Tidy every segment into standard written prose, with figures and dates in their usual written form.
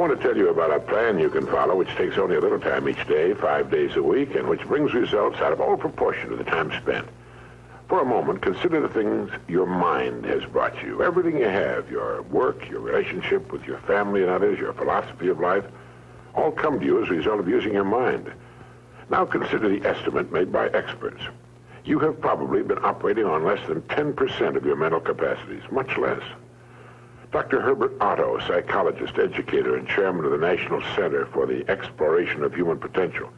want to tell you about a plan you can follow which takes only a little time each day, 5 days a week, and which brings results out of all proportion to the time spent. For a moment, consider the things your mind has brought you. Everything you have, your work, your relationship with your family and others, your philosophy of life, all come to you as a result of using your mind. Now consider the estimate made by experts. You have probably been operating on less than 10% of your mental capacities, much less. Dr. Herbert Otto, psychologist, educator, and chairman of the National Center for the Exploration of Human Potential,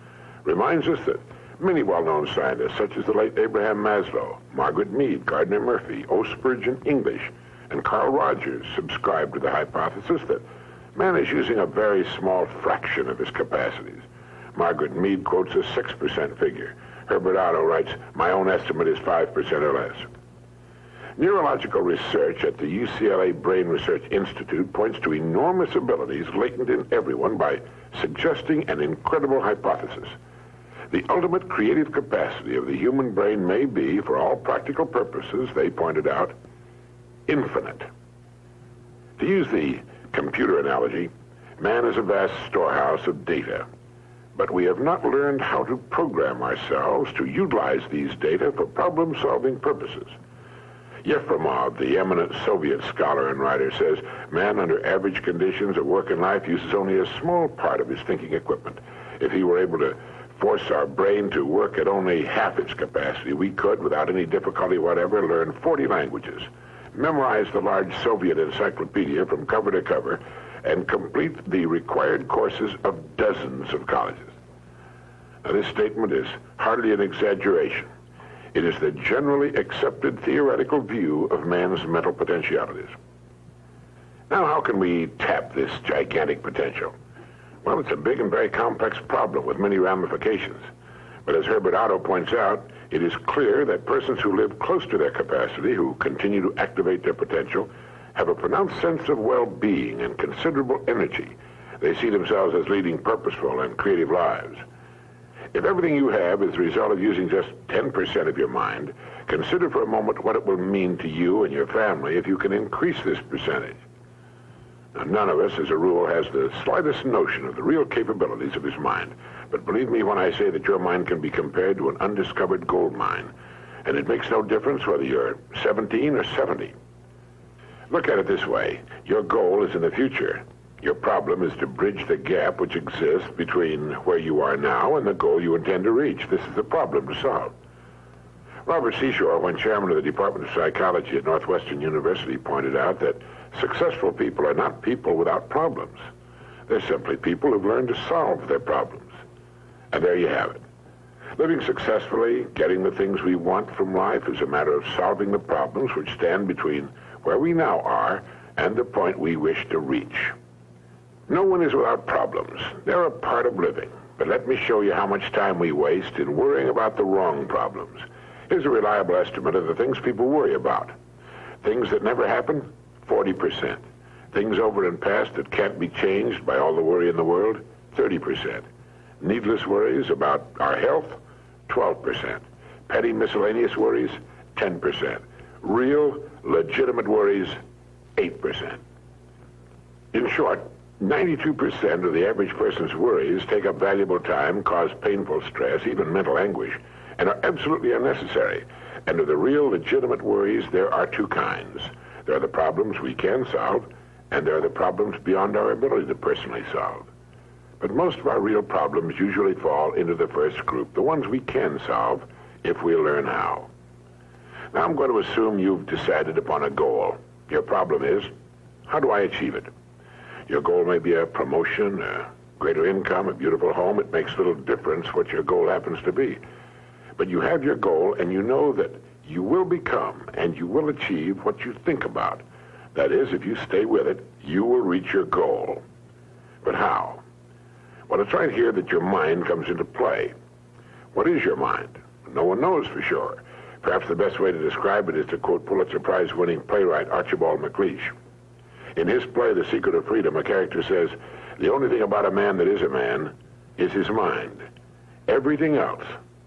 reminds us that many well-known scientists, such as the late Abraham Maslow, Margaret Mead, Gardner Murphy, O. Spurgeon English, and Carl Rogers, subscribe to the hypothesis that man is using a very small fraction of his capacities. Margaret Mead quotes a 6% figure. Herbert Otto writes, "My own estimate is 5% or less." Neurological research at the UCLA Brain Research Institute points to enormous abilities latent in everyone by suggesting an incredible hypothesis. The ultimate creative capacity of the human brain may be, for all practical purposes, they pointed out, infinite. To use the computer analogy, man is a vast storehouse of data, but we have not learned how to program ourselves to utilize these data for problem-solving purposes. Yefremov, the eminent Soviet scholar and writer, says man under average conditions of work and life uses only a small part of his thinking equipment. If he were able to force our brain to work at only half its capacity, we could, without any difficulty whatever, learn 40 languages, memorize the large Soviet encyclopedia from cover to cover, and complete the required courses of dozens of colleges. Now, this statement is hardly an exaggeration. It is the generally accepted theoretical view of man's mental potentialities. Now, how can we tap this gigantic potential? Well, it's a big and very complex problem with many ramifications. But as Herbert Otto points out, it is clear that persons who live close to their capacity, who continue to activate their potential, have a pronounced sense of well-being and considerable energy. They see themselves as leading purposeful and creative lives. If everything you have is the result of using just 10% of your mind, consider for a moment what it will mean to you and your family if you can increase this percentage. Now, none of us, as a rule, has the slightest notion of the real capabilities of his mind. But believe me when I say that your mind can be compared to an undiscovered gold mine. And it makes no difference whether you're 17 or 70. Look at it this way. Your goal is in the future. Your problem is to bridge the gap which exists between where you are now and the goal you intend to reach. This is the problem to solve. Robert Seashore, when chairman of the Department of Psychology at Northwestern University, pointed out that successful people are not people without problems. They're simply people who've learned to solve their problems. And there you have it. Living successfully, getting the things we want from life is a matter of solving the problems which stand between where we now are and the point we wish to reach. No one is without problems. They're a part of living. But let me show you how much time we waste in worrying about the wrong problems. Here's a reliable estimate of the things people worry about. Things that never happen, 40%. Things over and past that can't be changed by all the worry in the world, 30%. Needless worries about our health, 12%. Petty miscellaneous worries, 10%. Real, legitimate worries, 8%. In short, 92% of the average person's worries take up valuable time, cause painful stress, even mental anguish, and are absolutely unnecessary. And of the real, legitimate worries, there are two kinds. There are the problems we can solve, and there are the problems beyond our ability to personally solve. But most of our real problems usually fall into the first group, the ones we can solve if we learn how. Now I'm going to assume you've decided upon a goal. Your problem is, how do I achieve it? Your goal may be a promotion, a greater income, a beautiful home. It makes little difference what your goal happens to be. But you have your goal, and you know that you will become and you will achieve what you think about. That is, if you stay with it, you will reach your goal. But how? Well, it's right here that your mind comes into play. What is your mind? No one knows for sure. Perhaps the best way to describe it is to quote Pulitzer Prize-winning playwright Archibald MacLeish. In his play, The Secret of Freedom, a character says, "The only thing about a man that is a man is his mind. Everything else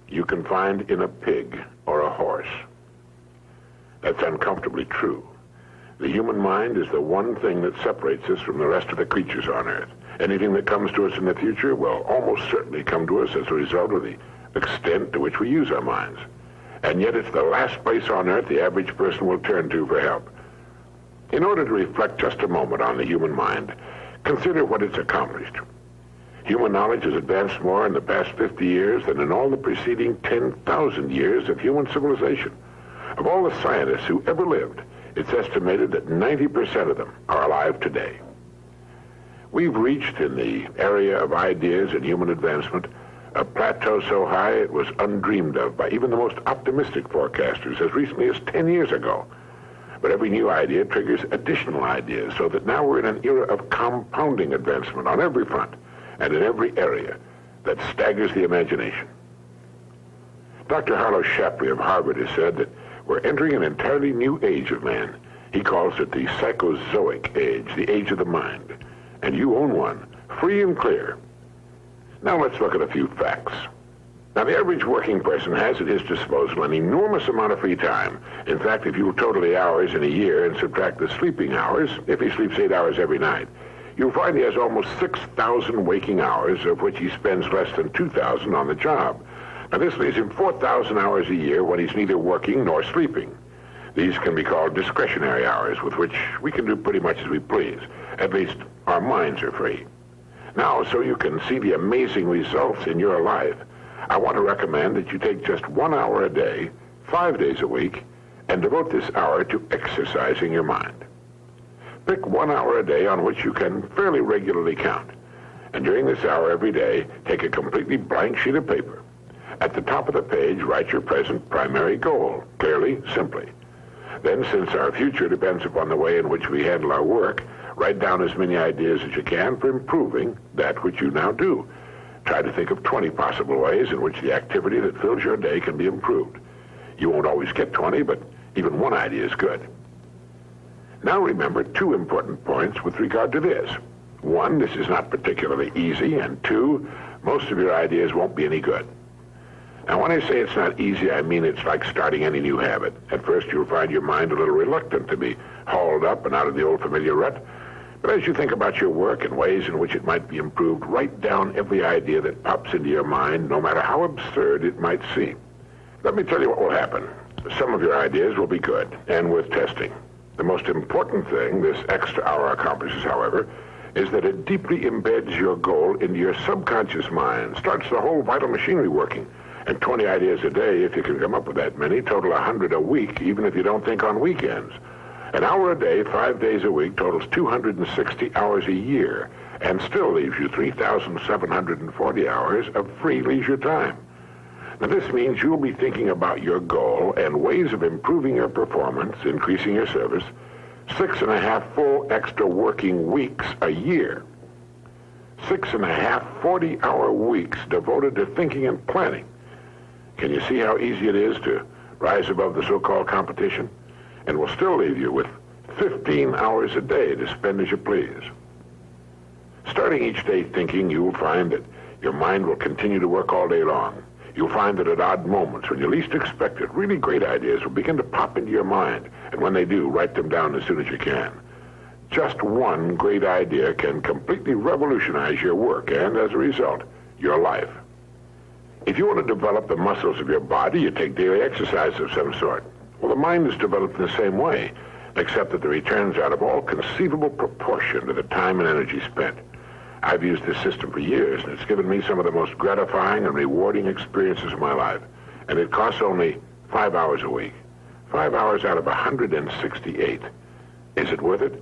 you can find in a pig or a horse." That's uncomfortably true. The human mind is the one thing that separates us from the rest of the creatures on Earth. Anything that comes to us in the future will almost certainly come to us as a result of the extent to which we use our minds. And yet it's the last place on earth the average person will turn to for help. In order to reflect just a moment on the human mind, consider what it's accomplished. Human knowledge has advanced more in the past 50 years than in all the preceding 10,000 years of human civilization. Of all the scientists who ever lived, it's estimated that 90% of them are alive today. We've reached, in the area of ideas and human advancement, a plateau so high it was undreamed of by even the most optimistic forecasters as recently as 10 years ago. But every new idea triggers additional ideas, so that now we're in an era of compounding advancement on every front and in every area that staggers the imagination. Dr. Harlow Shapley of Harvard has said that we're entering an entirely new age of man. He calls it the psychozoic age, the age of the mind. And you own one, free and clear. Now let's look at a few facts. Now, the average working person has at his disposal an enormous amount of free time. In fact, if you total the hours in a year and subtract the sleeping hours, if he sleeps 8 hours every night, you'll find he has almost 6,000 waking hours, of which he spends less than 2,000 on the job. Now, this leaves him 4,000 hours a year when he's neither working nor sleeping. These can be called discretionary hours, with which we can do pretty much as we please. At least, our minds are free. Now, so you can see the amazing results in your life, I want to recommend that you take just 1 hour a day, 5 days a week, and devote this hour to exercising your mind. Pick 1 hour a day on which you can fairly regularly count. And during this hour every day, take a completely blank sheet of paper. At the top of the page, write your present primary goal, clearly, simply. Then, since our future depends upon the way in which we handle our work, write down as many ideas as you can for improving that which you now do. Try to think of 20 possible ways in which the activity that fills your day can be improved. You won't always get 20, but even one idea is good. Now remember 2 important points with regard to this. 1, this is not particularly easy, and 2, most of your ideas won't be any good. Now, when I say it's not easy, I mean it's like starting any new habit. At first, you'll find your mind a little reluctant to be hauled up and out of the old familiar rut. But as you think about your work and ways in which it might be improved, write down every idea that pops into your mind, no matter how absurd it might seem. Let me tell you what will happen. Some of your ideas will be good, and worth testing. The most important thing this extra hour accomplishes, however, is that it deeply embeds your goal into your subconscious mind, starts the whole vital machinery working. And 20 ideas a day, if you can come up with that many, total 100 a week, even if you don't think on weekends. An hour a day, 5 days a week, totals 260 hours a year, and still leaves you 3,740 hours of free leisure time. Now, this means you'll be thinking about your goal and ways of improving your performance, increasing your service, 6.5 full extra working weeks a year. 6.5 40-hour weeks devoted to thinking and planning. Can you see how easy it is to rise above the so-called competition? And will still leave you with 15 hours a day to spend as you please. Starting each day thinking, you'll find that your mind will continue to work all day long. You'll find that at odd moments, when you least expect it, really great ideas will begin to pop into your mind. And when they do, write them down as soon as you can. Just one great idea can completely revolutionize your work and, as a result, your life. If you want to develop the muscles of your body, you take daily exercise of some sort. Well, the mind is developed in the same way, except that the returns are out of all conceivable proportion to the time and energy spent. I've used this system for years, and it's given me some of the most gratifying and rewarding experiences of my life. And it costs only 5 hours a week. 5 hours out of 168. Is it worth it?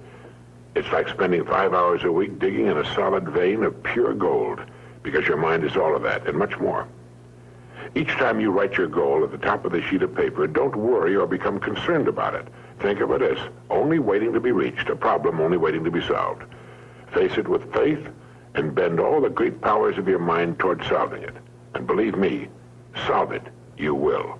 It's like spending 5 hours a week digging in a solid vein of pure gold, because your mind is all of that and much more. Each time you write your goal at the top of the sheet of paper, don't worry or become concerned about it. Think of it as only waiting to be reached, a problem only waiting to be solved. Face it with faith and bend all the great powers of your mind toward solving it. And believe me, solve it, you will.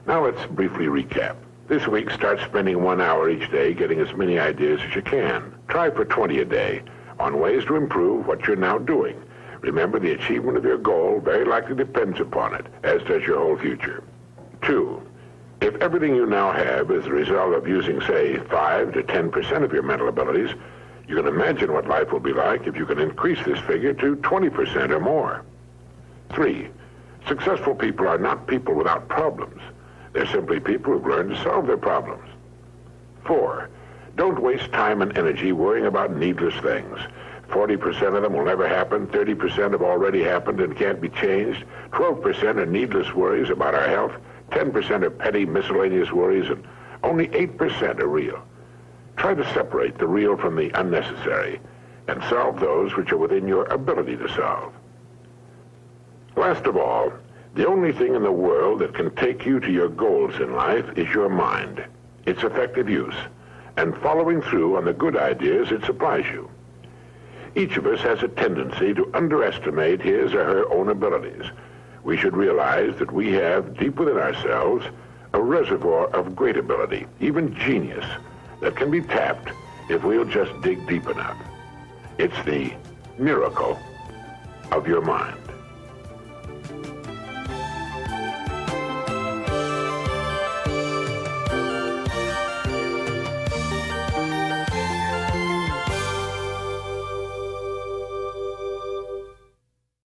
Now let's briefly recap. This week, start spending 1 hour each day getting as many ideas as you can. Try for 20 a day on ways to improve what you're now doing. Remember, the achievement of your goal very likely depends upon it, as does your whole future. 2, if everything you now have is the result of using, say, 5 to 10% of your mental abilities, You can imagine what life will be like if you can increase this figure to 20% or more. 3, successful people are not people without problems. They're simply people who've learned to solve their problems. 4, don't waste time and energy worrying about needless things. 40% of them will never happen, 30% have already happened and can't be changed, 12% are needless worries about our health, 10% are petty miscellaneous worries, and only 8% are real. Try to separate the real from the unnecessary and solve those which are within your ability to solve. Last of all, the only thing in the world that can take you to your goals in life is your mind, its effective use, and following through on the good ideas it supplies you. Each of us has a tendency to underestimate his or her own abilities. We should realize that we have deep within ourselves a reservoir of great ability, even genius, that can be tapped if we'll just dig deep enough. It's the miracle of your mind.